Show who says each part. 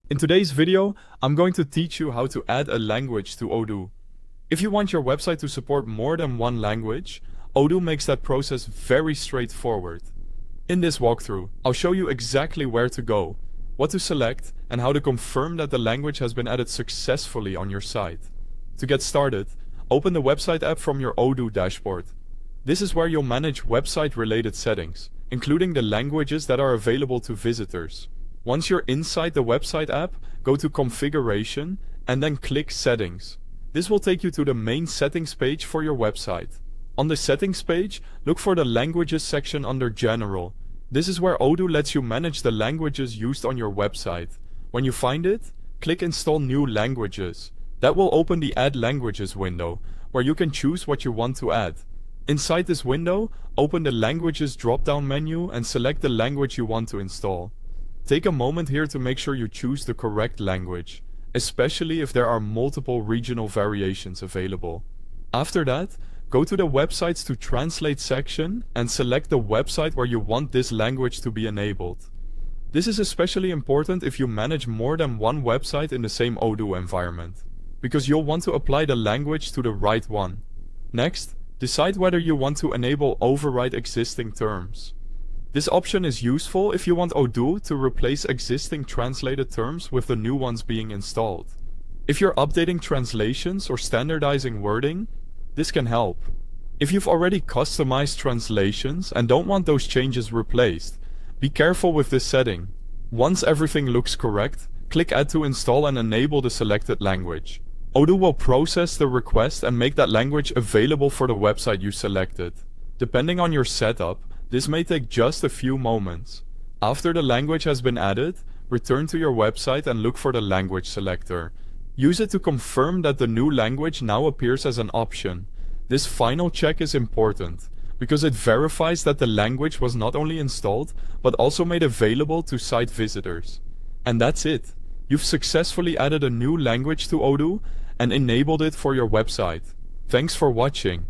Speaker 1: In today's video, I'm going to teach you how to add a language to Odoo. If you want your website to support more than one language, Odoo makes that process very straightforward. In this walkthrough, I'll show you exactly where to go, what to select, and how to confirm that the language has been added successfully on your site. To get started, open the website app from your Odoo dashboard. This is where you'll manage website-related settings, including the languages that are available to visitors. Once you're inside the website app, go to Configuration and then click Settings. This will take you to the main settings page for your website. On the settings page, look for the Languages section under General. This is where Odoo lets you manage the languages used on your website. When you find it, click Install New Languages. That will open the Add Languages window, where you can choose what you want to add. Inside this window, open the Languages drop-down menu and select the language you want to install. Take a moment here to make sure you choose the correct language, especially if there are multiple regional variations available. After that, go to the Websites to Translate section and select the website where you want this language to be enabled. This is especially important if you manage more than one website in the same Odoo environment, because you'll want to apply the language to the right one. Next, decide whether you want to enable override existing terms. This option is useful if you want Odoo to replace existing translated terms with the new ones being installed. If you're updating translations or standardizing wording, this can help. If you've already customized translations and don't want those changes replaced, be careful with this setting. Once everything looks correct, click Add to install and enable the selected language. Odoo will process the request and make that language available for the website you selected. Depending on your setup, this may take just a few moments. After the language has been added, return to your website and look for the language selector. Use it to confirm that the new language now appears as an option. This final check is important, because it verifies that the language was not only installed, but also made available to site visitors. And that's it. You've successfully added a new language to Odoo and enabled it for your website. Thanks for watching.